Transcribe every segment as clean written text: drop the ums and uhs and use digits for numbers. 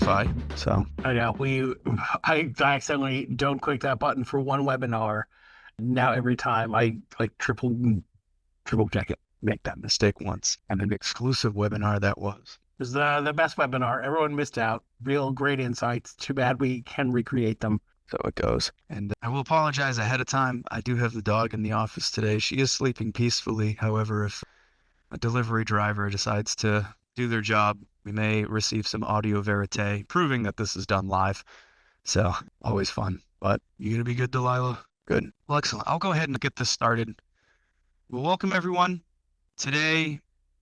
Wi-Fi. So I know I accidentally don't click that button for one webinar. Now every time I like triple check it. make that mistake once. And an exclusive webinar that was. It was the best webinar. Everyone missed out. Real great insights. Too bad we can recreate them. So it goes. And I will apologize ahead of time. I do have the dog in the office today. She is sleeping peacefully. However, if a delivery driver decides to do their job, we may receive some audio verite proving that this is done live. So always fun. But you gonna be good, Delilah? Good. Well, excellent. I'll go ahead and get this started. Well, welcome everyone. Today,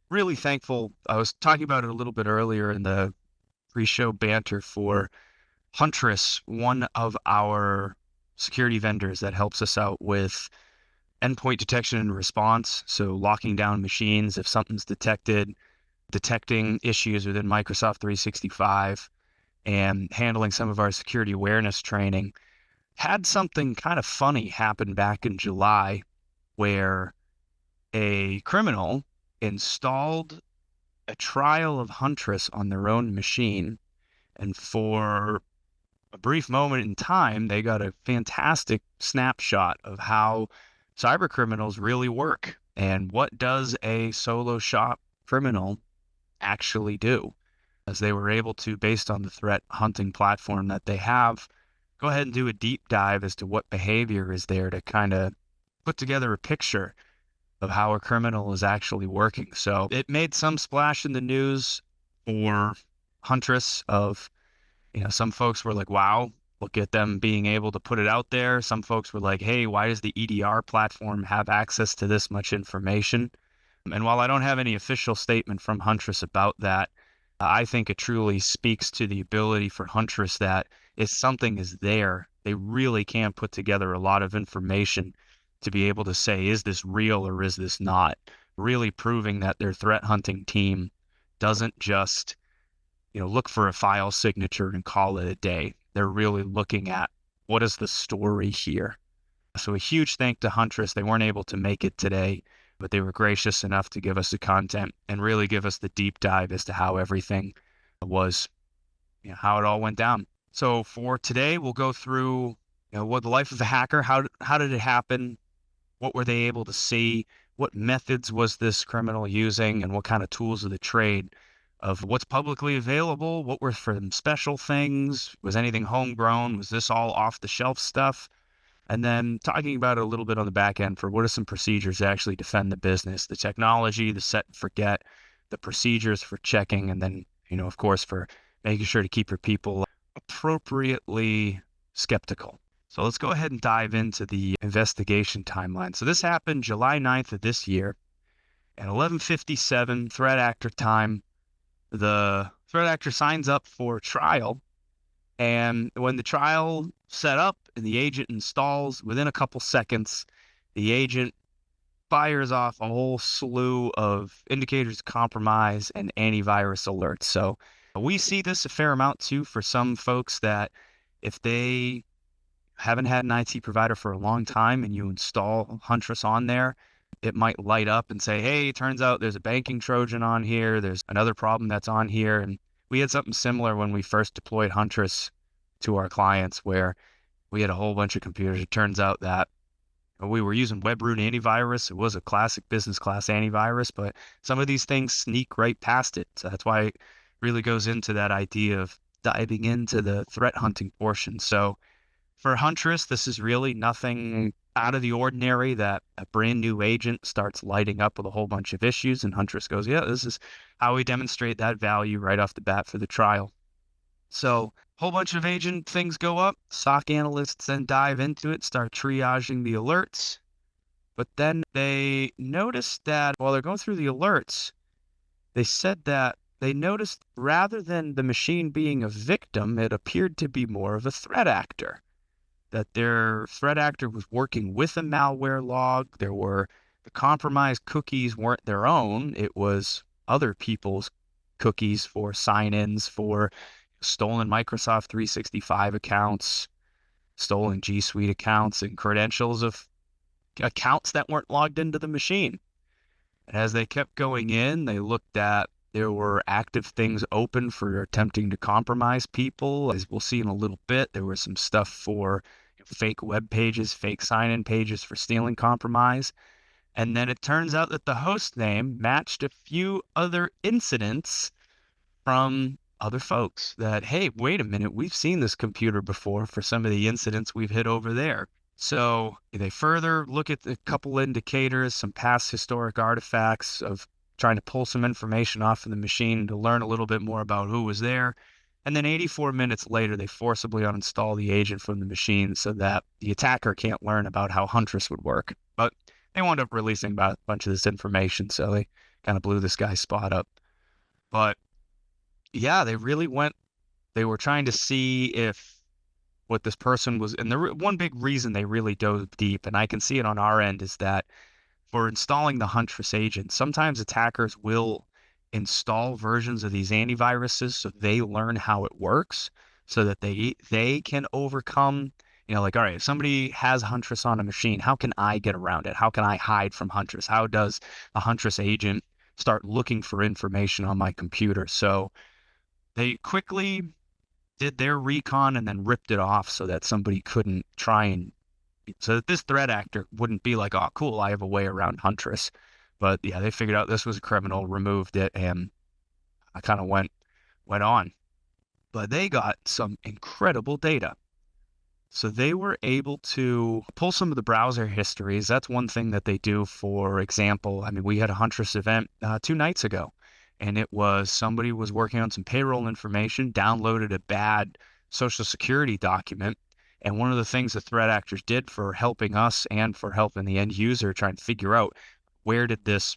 really thankful. I was talking about it a little bit earlier in the pre-show banter for Huntress, one of our security vendors that helps us out with endpoint detection and response. So locking down machines if something's detected, detecting issues within Microsoft 365, and handling some of our security awareness training. Had something kind of funny happen back in July where a criminal installed a trial of Huntress on their own machine. And for a brief moment in time, they got a fantastic snapshot of how cybercriminals really work and what does a solo shop criminal actually do, as they were able to, based on the threat hunting platform that they have, go ahead and do a deep dive as to what behavior is there to kind of put together a picture of how a criminal is actually working. So it made some splash in the news for Huntress of, some folks were like, wow, look at them being able to put it out there. Some folks were like, hey, why does the EDR platform have access to this much information? And while I don't have any official statement from Huntress about that, I think it truly speaks to the ability for Huntress that if something is there, they really can put together a lot of information to be able to say, is this real or is this not? Really proving that their threat hunting team doesn't just, look for a file signature and call it a day. They're really looking at what is the story here. So a huge thank to Huntress. They weren't able to make it today, but they were gracious enough to give us the content and really give us the deep dive as to how everything was, how it all went down. So for today, we'll go through, what the life of a hacker, how did it happen? What were they able to see? What methods was this criminal using? And what kind of tools of the trade of what's publicly available? What were some special things? Was anything homegrown? Was this all off the shelf stuff? And then talking about it a little bit on the back end for what are some procedures to actually defend the business, the technology, the set and forget, the procedures for checking, and then, of course, for making sure to keep your people appropriately skeptical. So let's go ahead and dive into the investigation timeline. So this happened July 9th of this year at 11:57 threat actor time. The threat actor signs up for trial. And when the trial set up and the agent installs, within a couple seconds, the agent fires off a whole slew of indicators of compromise and antivirus alerts. So we see this a fair amount too for some folks that if they haven't had an IT provider for a long time and you install Huntress on there, it might light up and say, hey, turns out there's a banking Trojan on here. There's another problem that's on here. And we had something similar when we first deployed Huntress to our clients where we had a whole bunch of computers. It turns out that we were using WebRoot antivirus. It was a classic business class antivirus, but some of these things sneak right past it. So that's why it really goes into that idea of diving into the threat hunting portion. So for Huntress, this is really nothing out of the ordinary that a brand new agent starts lighting up with a whole bunch of issues. And Huntress goes, yeah, this is how we demonstrate that value right off the bat for the trial. So a whole bunch of agent things go up. SOC analysts then dive into it, start triaging the alerts. But then they noticed that while they're going through the alerts, they said that they noticed rather than the machine being a victim, it appeared to be more of a threat actor. That their threat actor was working with a malware log. The compromised cookies weren't their own. It was other people's cookies for sign-ins for stolen Microsoft 365 accounts, stolen G Suite accounts, and credentials of accounts that weren't logged into the machine. And as they kept going in, they looked at There were active things open for attempting to compromise people. As we'll see in a little bit, there was some stuff for fake web pages, fake sign-in pages for stealing compromise. And then it turns out that the host name matched a few other incidents from other folks that, hey, wait a minute, we've seen this computer before for some of the incidents we've hit over there. So they further look at a couple indicators, some past historic artifacts of trying to pull some information off of the machine to learn a little bit more about who was there. And then 84 minutes later, they forcibly uninstall the agent from the machine so that the attacker can't learn about how Huntress would work. But they wound up releasing about a bunch of this information, so they kind of blew this guy's spot up. But yeah, they were trying to see if what this person was, and the one big reason they really dove deep, and I can see it on our end, is that for installing the Huntress agent, sometimes attackers will install versions of these antiviruses so they learn how it works so that they can overcome, like, all right, if somebody has Huntress on a machine, how can I get around it? How can I hide from Huntress? How does a Huntress agent start looking for information on my computer? So they quickly did their recon and then ripped it off so that somebody couldn't try and so that this threat actor wouldn't be like, oh, cool, I have a way around Huntress. But yeah, they figured out this was a criminal, removed it, and I kind of went on. But they got some incredible data. So they were able to pull some of the browser histories. That's one thing that they do. For example, I mean, we had a Huntress event 2 nights ago, and it was somebody was working on some payroll information, downloaded a bad Social Security document. And one of the things the threat actors did for helping us and for helping the end user trying to figure out where did this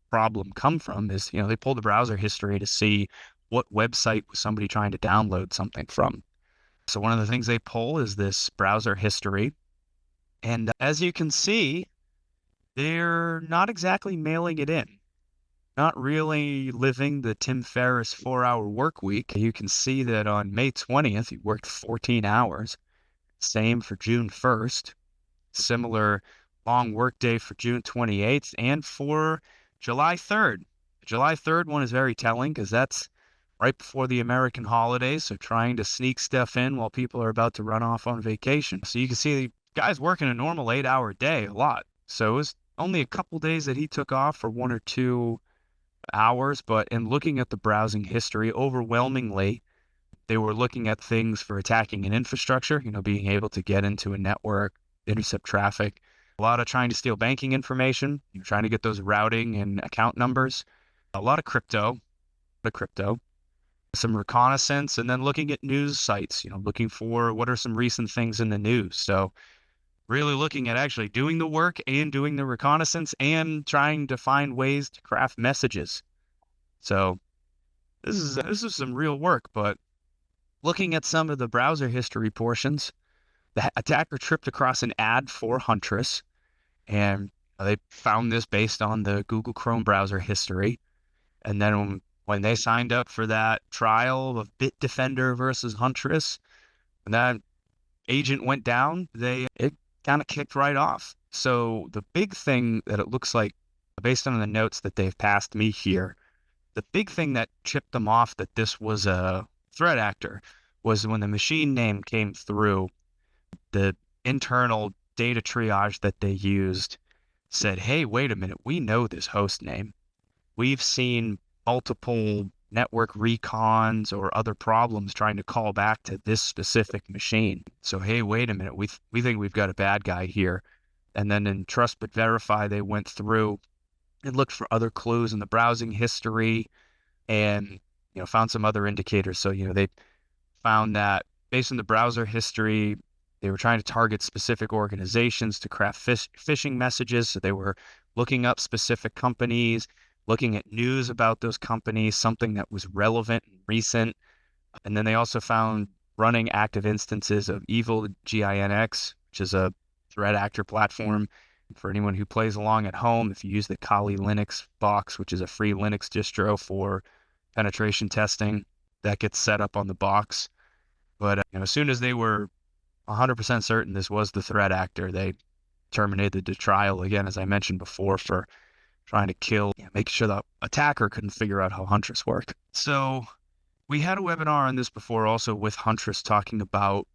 problem come from is, they pulled the browser history to see what website was somebody trying to download something from. So one of the things they pull is this browser history. And as you can see, they're not exactly mailing it in. Not really living the Tim Ferriss 4-hour work week. You can see that on May 20th, he worked 14 hours. Same for June 1st. Similar long workday for June 28th and for July 3rd. The July 3rd one is very telling because that's right before the American holidays, so trying to sneak stuff in while people are about to run off on vacation. So you can see the guy's working a normal 8-hour day a lot. So it was only a couple days that he took off for 1 or 2 hours, but in looking at the browsing history, overwhelmingly, they were looking at things for attacking an infrastructure, being able to get into a network, intercept traffic. A lot of trying to steal banking information, trying to get those routing and account numbers. A lot of crypto, some reconnaissance, and then looking at news sites, looking for what are some recent things in the news. So really looking at actually doing the work and doing the reconnaissance and trying to find ways to craft messages. So this is some real work, but looking at some of the browser history portions, the attacker tripped across an ad for Huntress, and they found this based on the Google Chrome browser history. And then when they signed up for that trial of Bitdefender versus Huntress, when that agent went down, it kind of kicked right off. So the big thing that it looks like, based on the notes that they've passed me here, the big thing that chipped them off that this was a threat actor was when the machine name came through, the internal data triage that they used said, hey, wait a minute, we know this host name. We've seen multiple network recons or other problems trying to call back to this specific machine. So, hey, wait a minute, we think we've got a bad guy here. And then in Trust But Verify, they went through and looked for other clues in the browsing history and, found some other indicators. So, they found that based on the browser history, they were trying to target specific organizations to craft phishing messages. So they were looking up specific companies, looking at news about those companies, something that was relevant and recent. And then they also found running active instances of Evil GINX, which is a threat actor platform for anyone who plays along at home. If you use the Kali Linux box, which is a free Linux distro for penetration testing, that gets set up on the box. But as soon as they were 100% certain this was the threat actor, they terminated the trial again, as I mentioned before, for trying to kill, make sure the attacker couldn't figure out how Huntress worked. So we had a webinar on this before also with Huntress talking about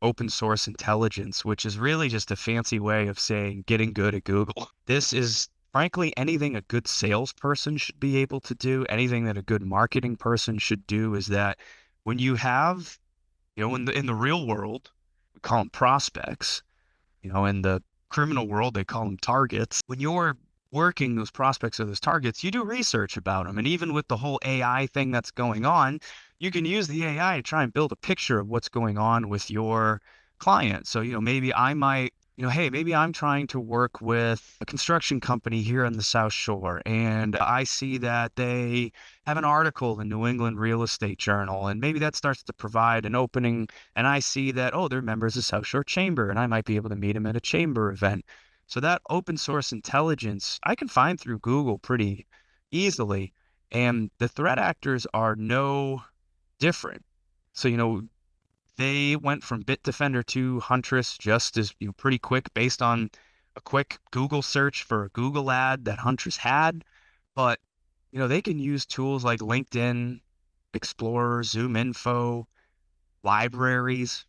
open source intelligence, which is really just a fancy way of saying getting good at Google. This is frankly anything a good salesperson should be able to do, anything that a good marketing person should do is that when you have, in the real world, we call them prospects, in the criminal world, they call them targets. When you're working those prospects or those targets, you do research about them. And even with the whole AI thing that's going on, you can use the AI to try and build a picture of what's going on with your client. So, maybe I might, hey, maybe I'm trying to work with a construction company here on the South Shore, and I see that they have an article in New England Real Estate Journal, and maybe that starts to provide an opening, and I see that, oh, they're members of South Shore Chamber, and I might be able to meet them at a chamber event. So that open source intelligence I can find through Google pretty easily, and the threat actors are no different. So, they went from Bitdefender to Huntress just as, pretty quick based on a quick Google search for a Google ad that Huntress had. But, they can use tools like LinkedIn, Explorer, Zoom Info, libraries,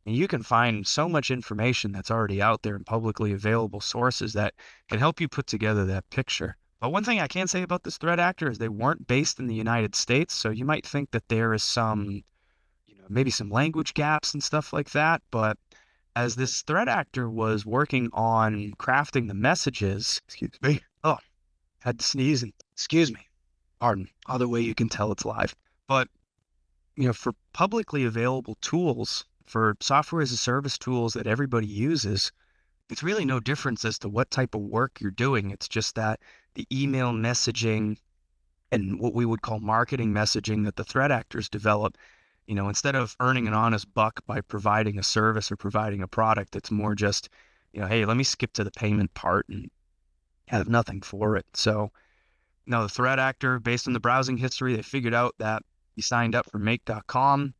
and you can find so much information that's already out there in publicly available sources that can help you put together that picture. But one thing I can say about this threat actor is they weren't based in the United States, so you might think that there is some, maybe some language gaps and stuff like that. But as this threat actor was working on crafting the messages, excuse me, oh, had to sneeze and excuse me, pardon, other way you can tell it's live. But, for publicly available tools, for software as a service tools that everybody uses, it's really no difference as to what type of work you're doing. It's just that the email messaging and what we would call marketing messaging that the threat actors develop, instead of earning an honest buck by providing a service or providing a product, it's more just, hey, let me skip to the payment part and have nothing for it. So, the threat actor, based on the browsing history, they figured out that he signed up for Make.com,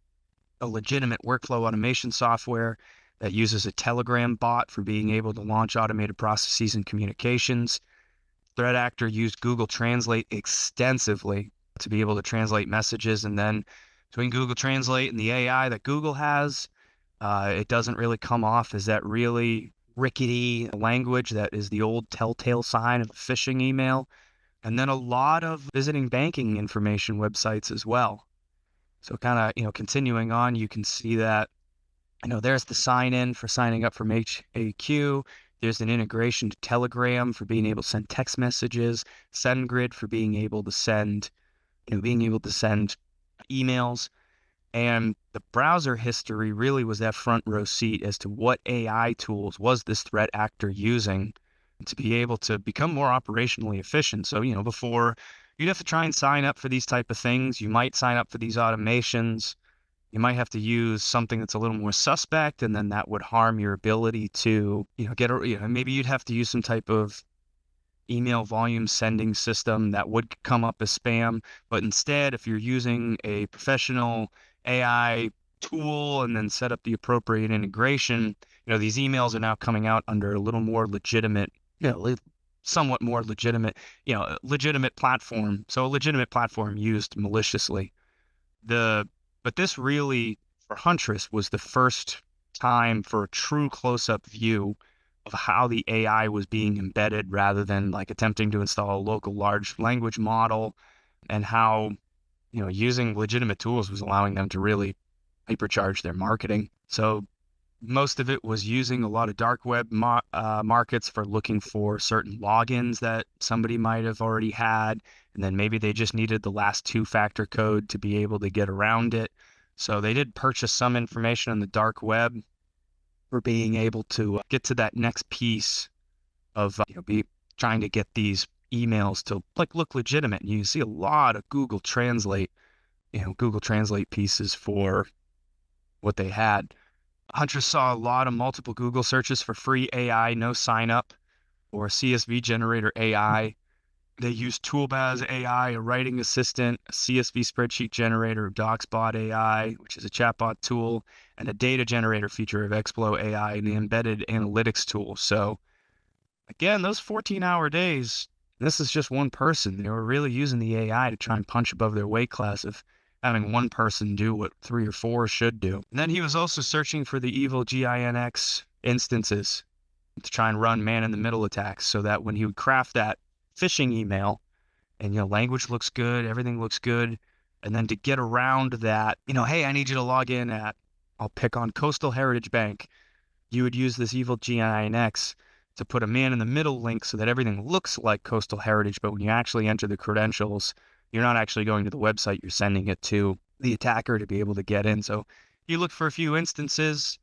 a legitimate workflow automation software that uses a Telegram bot for being able to launch automated processes and communications. Threat actor used Google Translate extensively to be able to translate messages, and then between Google Translate and the AI that Google has, it doesn't really come off as that really rickety language that is the old telltale sign of a phishing email. And then a lot of visiting banking information websites as well. So kind of, continuing on, you can see that, there's the sign in for signing up from HAQ. There's an integration to Telegram for being able to send text messages, SendGrid for being able to send emails. And the browser history really was that front row seat as to what AI tools was this threat actor using to be able to become more operationally efficient. So, before you'd have to try and sign up for these type of things. You might sign up for these automations. You might have to use something that's a little more suspect, and then that would harm your ability to, maybe you'd have to use some type of email volume sending system that would come up as spam. But instead, if you're using a professional AI tool and then set up the appropriate integration, these emails are now coming out under a little more legitimate, somewhat more legitimate, legitimate platform. So a legitimate platform used maliciously. But this really, for Huntress, was the first time for a true close-up view of how the AI was being embedded rather than like attempting to install a local large language model, and how, using legitimate tools was allowing them to really hypercharge their marketing. So most of it was using a lot of dark web markets for looking for certain logins that somebody might have already had, and then maybe they just needed the last two-factor code to be able to get around it. So they did purchase some information on the dark web for being able to get to that next piece of be trying to get these emails to look legitimate. And you see a lot of Google Translate pieces for what they had. Huntress saw a lot of multiple Google searches for free AI, no sign up, or CSV generator AI. They used Toolbaz AI, a writing assistant, a CSV spreadsheet generator of DocsBot AI, which is a chatbot tool, and a data generator feature of Explo AI, and the embedded analytics tool. So again, those 14-hour days, This is just one person. They were really using the AI to try and punch above their weight class of having one person do what three or four should do. And then he was also searching for the evil GINX instances to try and run man-in-the-middle attacks so that when he would craft that phishing email and, language looks good, everything looks good, and then to get around that, hey, I need you to log in at, I'll pick on Coastal Heritage Bank. You would use this evil GINX to put a man-in-the-middle link so that everything looks like Coastal Heritage, but when you actually enter the credentials, you're not actually going to the website, you're sending it to the attacker to be able to get in. So he looked for a few instances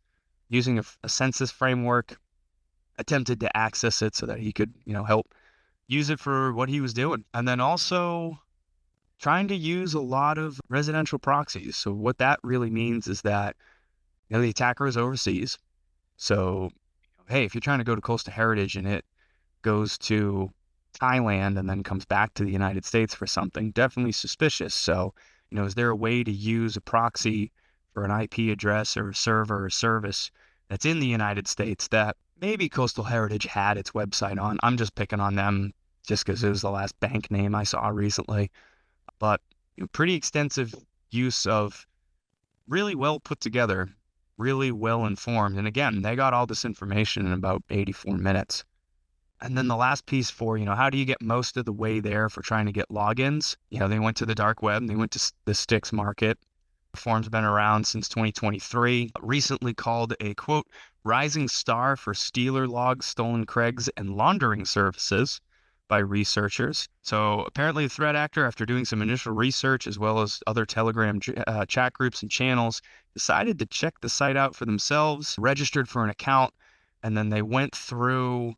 using a census framework, attempted to access it so that he could, help use it for what he was doing. And then also trying to use a lot of residential proxies. So what that really means is that, the attacker is overseas. So, hey, if you're trying to go to Coastal Heritage and it goes to Thailand and then comes back to the United States for something, definitely suspicious. So, is there a way to use a proxy for an IP address or a server or service that's in the United States that maybe Coastal Heritage had its website on? I'm just picking on them just because it was the last bank name I saw recently. But pretty extensive use of really well put together, really well informed. And again, they got all this information in about 84 minutes. And then the last piece for, how do you get most of the way there for trying to get logins? They went to the dark web, they went to the Styx market. The form's been around since 2023, recently called a, quote, rising star for stealer logs, stolen Craigs, and laundering services by researchers. So apparently the threat actor, after doing some initial research as well as other Telegram chat groups and channels, decided to check the site out for themselves, registered for an account, and then they went through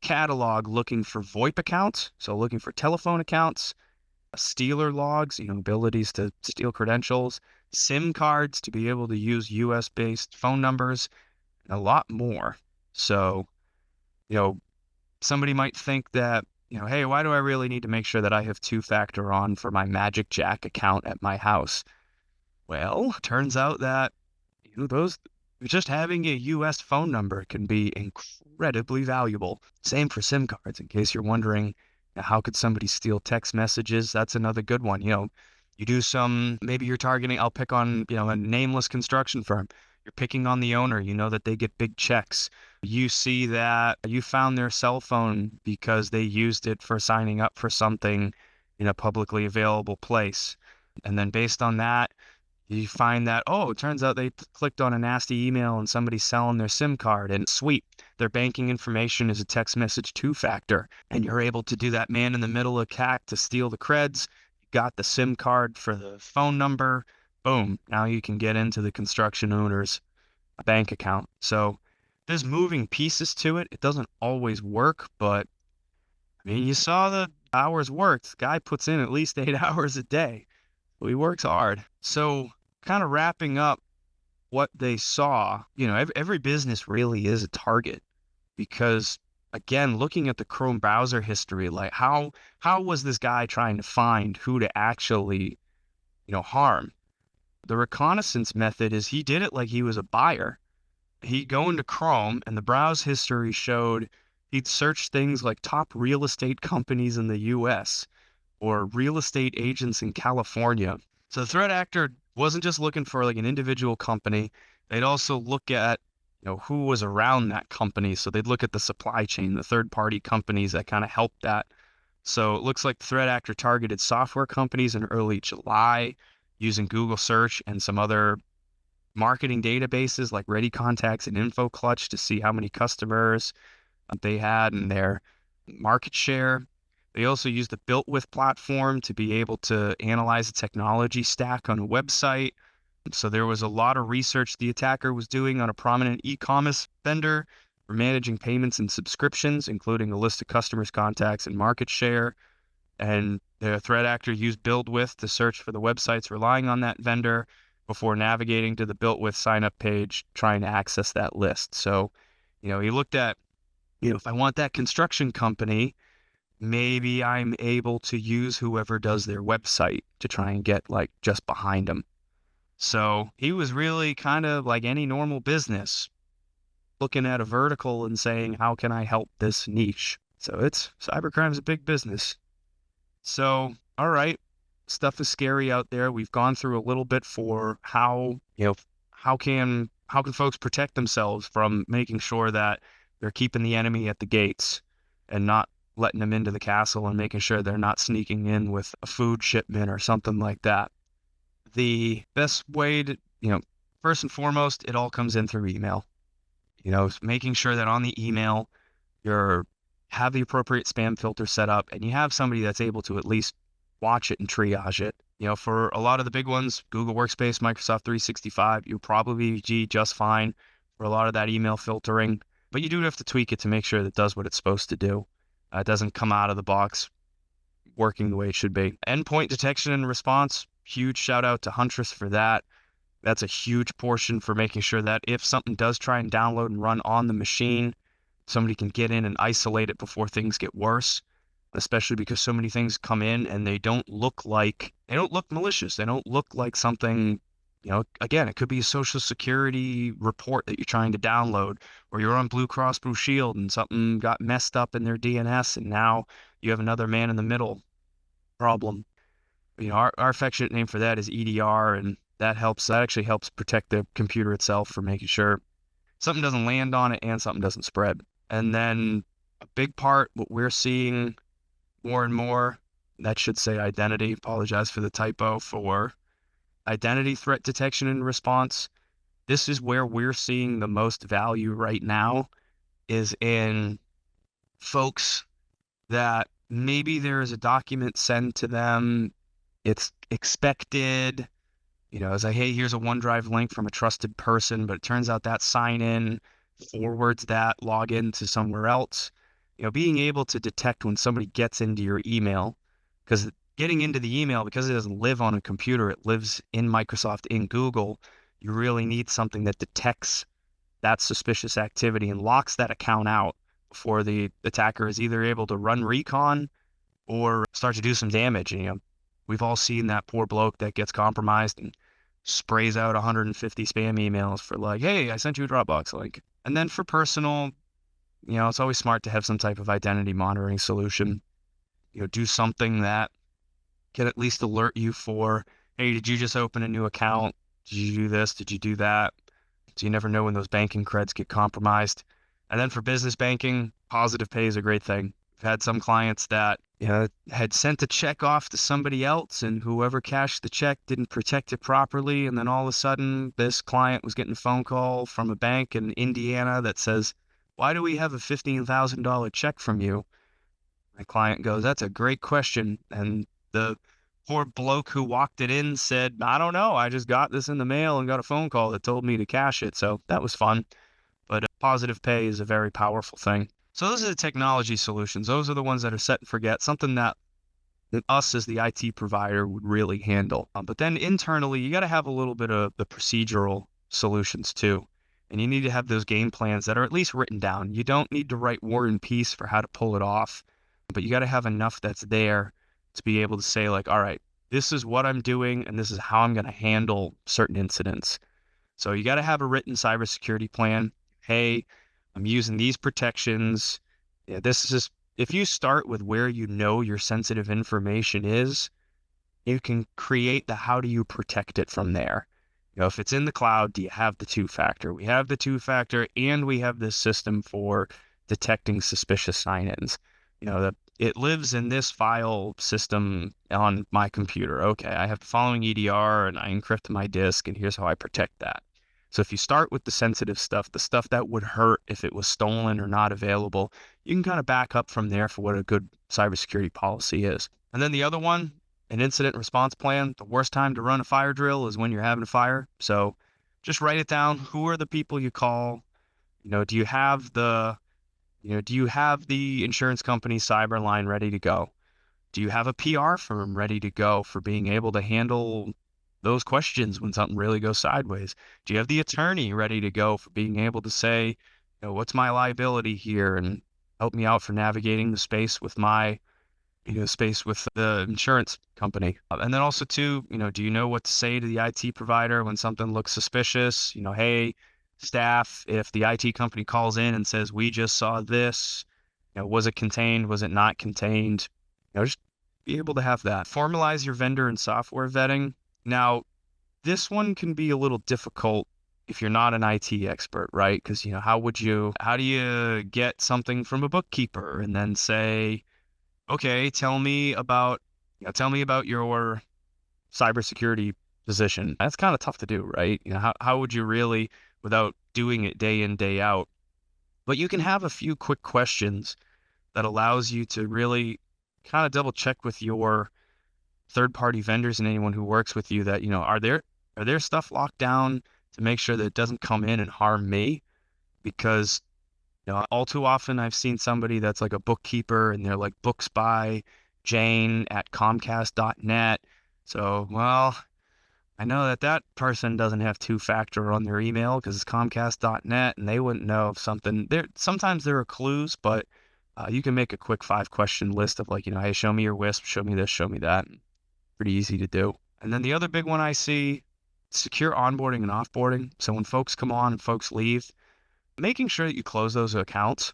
catalog looking for VoIP accounts, so looking for telephone accounts, stealer logs, abilities to steal credentials, SIM cards to be able to use US-based phone numbers, and a lot more. So, somebody might think that, hey, why do I really need to make sure that I have two-factor on for my Magic Jack account at my house? Well, turns out that, those just having a US phone number can be incredibly valuable. Same for SIM cards, in case you're wondering, how could somebody steal text messages? That's another good one. You do maybe you're targeting, I'll pick on, a nameless construction firm. You're picking on the owner. You know that they get big checks. You see that you found their cell phone because they used it for signing up for something in a publicly available place. And then based on that, you find that, oh, it turns out they clicked on a nasty email and somebody's selling their SIM card, and sweet, their banking information is a text message two-factor. And you're able to do that man-in-the-middle attack to steal the creds. You got the SIM card for the phone number. Boom. Now you can get into the construction owner's bank account. So there's moving pieces to it. It doesn't always work, but you saw the hours worked. The guy puts in at least 8 hours a day. He works hard. So kind of wrapping up what they saw, every business really is a target because, again, looking at the Chrome browser history, like how was this guy trying to find who to actually, harm? The reconnaissance method is he did it like he was a buyer. He'd go into Chrome and the browse history showed he'd search things like top real estate companies in the US or real estate agents in California. So the threat actor wasn't just looking for like an individual company. They'd also look at, who was around that company. So they'd look at the supply chain, the third-party companies that kind of helped that. So it looks like the threat actor targeted software companies in early July using Google search and some other marketing databases like Ready Contacts and InfoClutch to see how many customers they had and their market share. They also used the Built With platform to be able to analyze the technology stack on a website. So there was a lot of research the attacker was doing on a prominent e-commerce vendor for managing payments and subscriptions, including a list of customers, contacts, and market share. And the threat actor used Build With to search for the websites relying on that vendor before navigating to the Built With sign-up page, trying to access that list. So, he looked at, if I want that construction company, maybe I'm able to use whoever does their website to try and get like just behind them. So he was really kind of like any normal business looking at a vertical and saying, how can I help this niche? So it's cybercrime is a big business. So, all right, stuff is scary out there. We've gone through a little bit for how, how can folks protect themselves from making sure that they're keeping the enemy at the gates and not letting them into the castle and making sure they're not sneaking in with a food shipment or something like that. The best way to, first and foremost, it all comes in through email. Making sure that on the email you're have the appropriate spam filter set up and you have somebody that's able to at least watch it and triage it. For a lot of the big ones, Google Workspace, Microsoft 365, you'll probably be just fine for a lot of that email filtering, but you do have to tweak it to make sure that it does what it's supposed to do. It doesn't come out of the box working the way it should be. Endpoint detection and response, huge shout out to Huntress for that. That's a huge portion for making sure that if something does try and download and run on the machine, somebody can get in and isolate it before things get worse, especially because so many things come in and they don't look malicious. They don't look like something, again, it could be a social security report that you're trying to download, or you're on Blue Cross Blue Shield and something got messed up in their DNS and now you have another man in the middle problem. Our affectionate name for that is EDR, and that actually helps protect the computer itself for making sure something doesn't land on it and something doesn't spread. And then a big part, what we're seeing more and more, that should say identity, apologize for the typo, for identity threat detection and response. This is where we're seeing the most value right now, is in folks that maybe there is a document sent to them, it's expected, it's like, hey, here's a OneDrive link from a trusted person, but it turns out that sign in forwards that login to somewhere else. Being able to detect when somebody gets into your email, because getting into the email, because it doesn't live on a computer, it lives in Microsoft, in Google, you really need something that detects that suspicious activity and locks that account out before the attacker is either able to run recon or start to do some damage. And, we've all seen that poor bloke that gets compromised and sprays out 150 spam emails for like, hey, I sent you a Dropbox link. And then for personal, it's always smart to have some type of identity monitoring solution. Do something that can at least alert you for, hey, did you just open a new account? Did you do this? Did you do that? So you never know when those banking creds get compromised. And then for business banking, positive pay is a great thing. I've had some clients that, had sent a check off to somebody else, and whoever cashed the check didn't protect it properly. And then all of a sudden, this client was getting a phone call from a bank in Indiana that says, why do we have a $15,000 check from you? My client goes, that's a great question. And the poor bloke who walked it in said, I don't know. I just got this in the mail and got a phone call that told me to cash it. So that was fun. But positive pay is a very powerful thing. So those are the technology solutions. Those are the ones that are set and forget, something that us as the IT provider would really handle. But then internally, you got to have a little bit of the procedural solutions too. And you need to have those game plans that are at least written down. You don't need to write War and Peace for how to pull it off, but you got to have enough that's there to be able to say like, all right, this is what I'm doing and this is how I'm going to handle certain incidents. So you got to have a written cybersecurity plan. Hey, I'm using these protections. Yeah, this is just, if you start with where your sensitive information is, you can create the how do you protect it from there. If it's in the cloud, do you have the two-factor? We have the two-factor, and we have this system for detecting suspicious sign-ins. It lives in this file system on my computer. Okay, I have the following EDR, and I encrypt my disk, and here's how I protect that. So if you start with the sensitive stuff, the stuff that would hurt if it was stolen or not available, you can kind of back up from there for what a good cybersecurity policy is. And then the other one, an incident response plan. The worst time to run a fire drill is when you're having a fire. So just write it down. Who are the people you call? Do you have the insurance company cyber line ready to go? Do you have a PR firm ready to go for being able to handle those questions when something really goes sideways? Do you have the attorney ready to go for being able to say, what's my liability here and help me out for navigating the space with my, space with the insurance company? And then also too, do you know what to say to the IT provider when something looks suspicious? Hey, staff, if the IT company calls in and says, we just saw this, was it contained? Was it not contained? Just be able to have that. Formalize your vendor and software vetting. Now, this one can be a little difficult if you're not an IT expert, right? Because, how do you get something from a bookkeeper and then say, okay, tell me about your cybersecurity position. That's kind of tough to do, right? How would you really, without doing it day in, day out? But you can have a few quick questions that allows you to really kind of double check with your third party vendors and anyone who works with you that, are there stuff locked down to make sure that it doesn't come in and harm me? Because, all too often I've seen somebody that's like a bookkeeper and they're like books by Jane at Comcast.net. So, well, I know that that person doesn't have two-factor on their email because it's Comcast.net, and they wouldn't know if something there. Sometimes there are clues, but you can make a quick 5-question list of like, hey, show me your WISP, show me this, show me that. Pretty easy to do. And then the other big one I see, secure onboarding and offboarding. So when folks come on and folks leave, making sure that you close those accounts.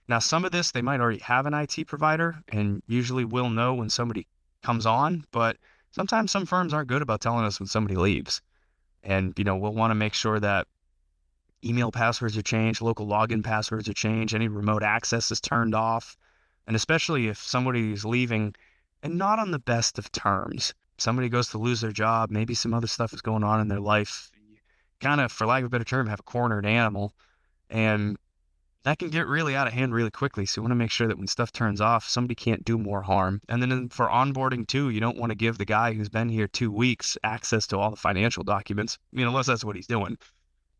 Now, some of this, they might already have an IT provider and usually will know when somebody comes on, but sometimes some firms aren't good about telling us when somebody leaves. And, we'll want to make sure that email passwords are changed, local login passwords are changed, any remote access is turned off. And especially if somebody is leaving and not on the best of terms, somebody goes to lose their job, maybe some other stuff is going on in their life, kind of, for lack of a better term, have a cornered animal. And that can get really out of hand really quickly. So you want to make sure that when stuff turns off, somebody can't do more harm. And then for onboarding too, you don't want to give the guy who's been here 2 weeks access to all the financial documents, unless that's what he's doing.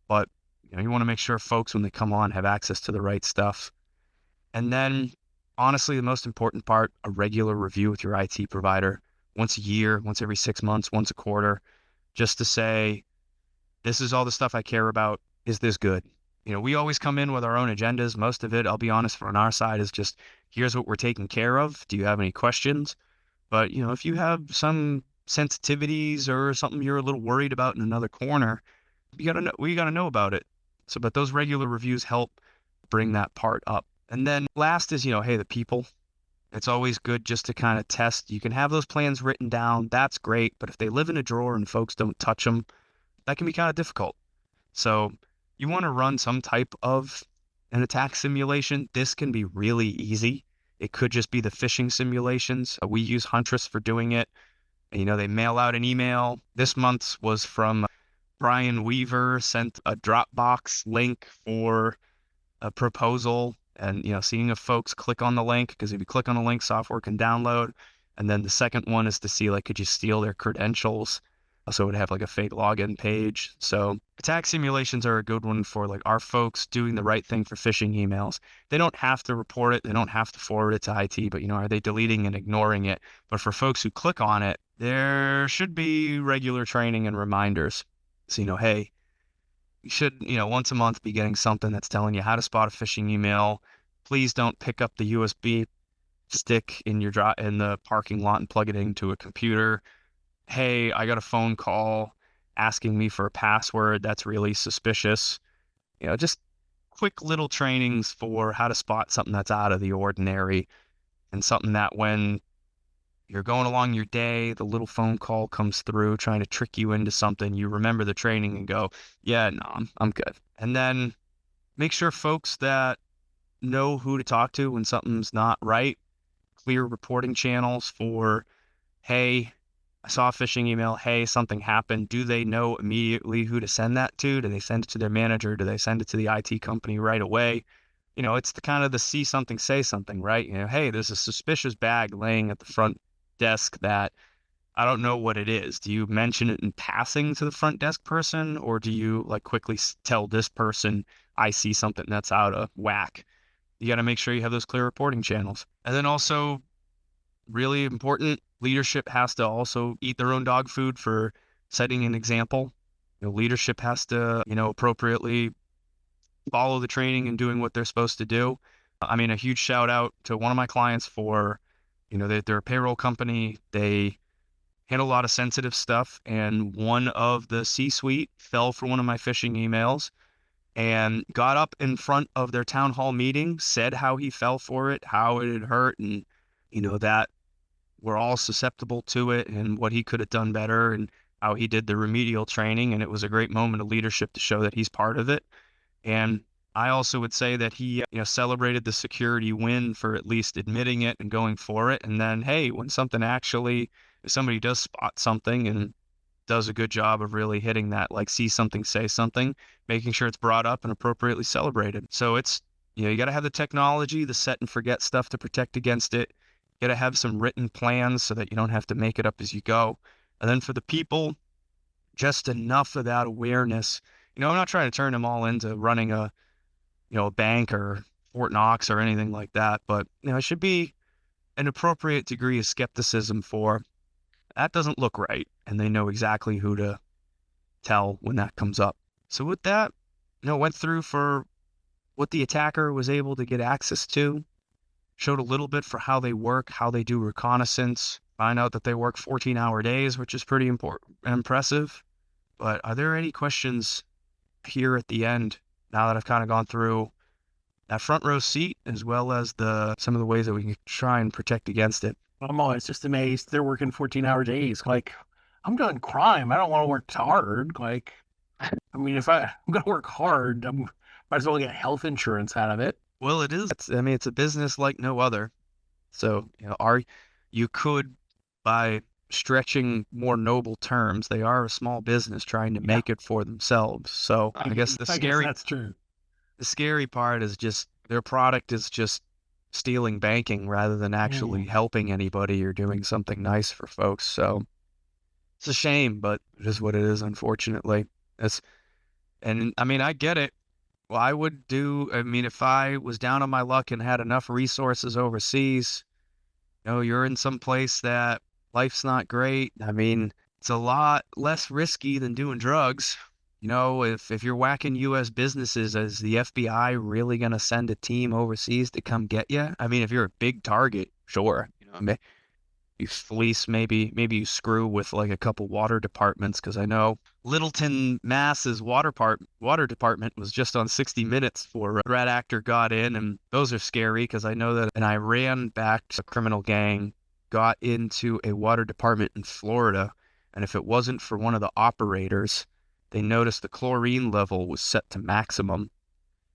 But you want to make sure folks, when they come on, have access to the right stuff. And then, honestly, the most important part, a regular review with your IT provider once a year, once every 6 months, once a quarter, just to say, this is all the stuff I care about. Is this good? We always come in with our own agendas. Most of it, I'll be honest, on our side is just, here's what we're taking care of. Do you have any questions? But, if you have some sensitivities or something you're a little worried about in another corner, we got to know about it. So, but those regular reviews help bring that part up. And then last is, hey, the people. It's always good just to kind of test. You can have those plans written down. That's great. But if they live in a drawer and folks don't touch them, that can be kind of difficult. So you want to run some type of an attack simulation. This can be really easy. It could just be the phishing simulations. We use Huntress for doing it. And, they mail out an email. This month's was from Brian Weaver, sent a Dropbox link for a proposal, and, seeing if folks click on the link, because if you click on the link, software can download. And then the second one is to see, like, could you steal their credentials? So it would have like a fake login page. So attack simulations are a good one for like our folks doing the right thing for phishing emails. They don't have to report it. They don't have to forward it to IT, but are they deleting and ignoring it? But for folks who click on it, there should be regular training and reminders. So, hey, you should, once a month be getting something that's telling you how to spot a phishing email. Please don't pick up the USB stick in the parking lot and plug it into a computer. Hey, I got a phone call asking me for a password. That's really suspicious. Just quick little trainings for how to spot something that's out of the ordinary, and something that when you're going along your day, the little phone call comes through trying to trick you into something, you remember the training and go, yeah, no, I'm good. And then make sure folks that know who to talk to when something's not right, clear reporting channels for, hey, I saw a phishing email. Hey, something happened. Do they know immediately who to send that to? Do they send it to their manager? Do they send it to the IT company right away? It's the kind of the see something, say something, right? Hey, there's a suspicious bag laying at the front desk that I don't know what it is. Do you mention it in passing to the front desk person, or do you like quickly tell this person, I see something that's out of whack? You got to make sure you have those clear reporting channels. And then also, really important, leadership has to also eat their own dog food for setting an example. Leadership has to, appropriately follow the training and doing what they're supposed to do. A huge shout out to one of my clients for, they're a payroll company. They handle a lot of sensitive stuff, and one of the C-suite fell for one of my phishing emails. and got up in front of their town hall meeting, said how he fell for it, how it had hurt, and, that we're all susceptible to it and what he could have done better and how he did the remedial training. And it was a great moment of leadership to show that he's part of it. And I also would say that he, celebrated the security win for at least admitting it and going for it. And then, hey, when if somebody does spot something and does a good job of really hitting that, like see something, say something, making sure it's brought up and appropriately celebrated. So it's, you got to have the technology, the set and forget stuff to protect against it. You got to have some written plans so that you don't have to make it up as you go. And then for the people, just enough of that awareness. I'm not trying to turn them all into running a bank or Fort Knox or anything like that, but it should be an appropriate degree of skepticism for that doesn't look right, and they know exactly who to tell when that comes up. So with that, went through for what the attacker was able to get access to, showed a little bit for how they work, how they do reconnaissance, find out that they work 14-hour days, which is pretty impressive. But are there any questions here at the end, now that I've kind of gone through that front row seat, as well as some of the ways that we can try and protect against it? I'm always just amazed they're working 14-hour days. Like, I'm doing crime. I don't want to work hard. Like, I mean, if I'm going to work hard, might as well get health insurance out of it. Well, it is. It's a business like no other. So, you could, by stretching more noble terms, they are a small business trying to make it for themselves. So I guess that's true. The scary part is just their product is just stealing banking rather than actually helping anybody or doing something nice for folks. So it's a shame, but it is what it is, unfortunately. I get it. Well, if I was down on my luck and had enough resources overseas, you're in some place that life's not great. It's a lot less risky than doing drugs. If you're whacking U.S. businesses, is the FBI really going to send a team overseas to come get you? If you're a big target, sure. You fleece, maybe you screw with like a couple water departments, because I know Littleton, Mass's water department was just on 60 Minutes before a threat actor got in, and those are scary because I know that an Iran-backed criminal gang got into a water department in Florida, and if it wasn't for one of the operators, they noticed the chlorine level was set to maximum.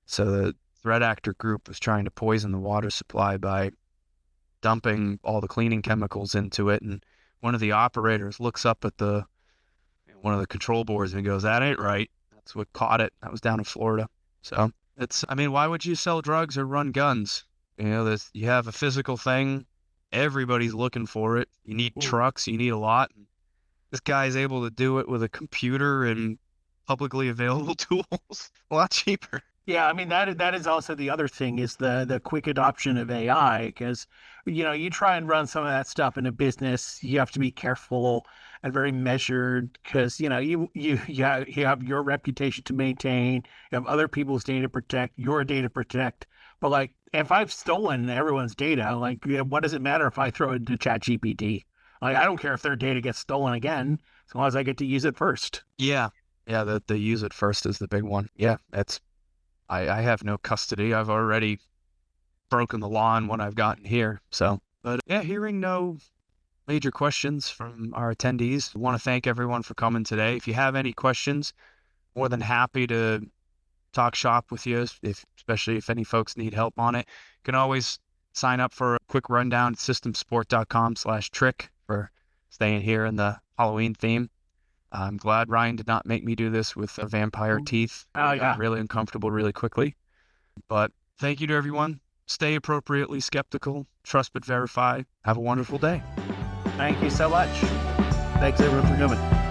So the threat actor group was trying to poison the water supply by dumping all the cleaning chemicals into it. And one of the operators looks up at one of the control boards and goes, "That ain't right." That's what caught it. That was down in Florida. So why would you sell drugs or run guns? You have a physical thing. Everybody's looking for it. You need trucks. You need a lot. This guy's able to do it with a computer and publicly available tools. A lot cheaper. Yeah, that is also the other thing is the quick adoption of AI, because you try and run some of that stuff in a business, you have to be careful and very measured, because you have your reputation to maintain, you have other people's data to protect, your data to protect. But like, if I've stolen everyone's data, like, what does it matter if I throw it into ChatGPT? Like, I don't care if their data gets stolen again, as long as I get to use it first. Yeah, the use it first is the big one. Yeah, I have no custody. I've already broken the law in what I've gotten here. So, but yeah, hearing no major questions from our attendees, I want to thank everyone for coming today. If you have any questions, more than happy to talk shop with you, especially if any folks need help on it. You can always sign up for a quick rundown at systemsport.com/trick for staying here in the Halloween theme. I'm glad Ryan did not make me do this with vampire teeth. Oh, yeah. I got really uncomfortable really quickly. But thank you to everyone. Stay appropriately skeptical. Trust but verify. Have a wonderful day. Thank you so much. Thanks everyone for coming.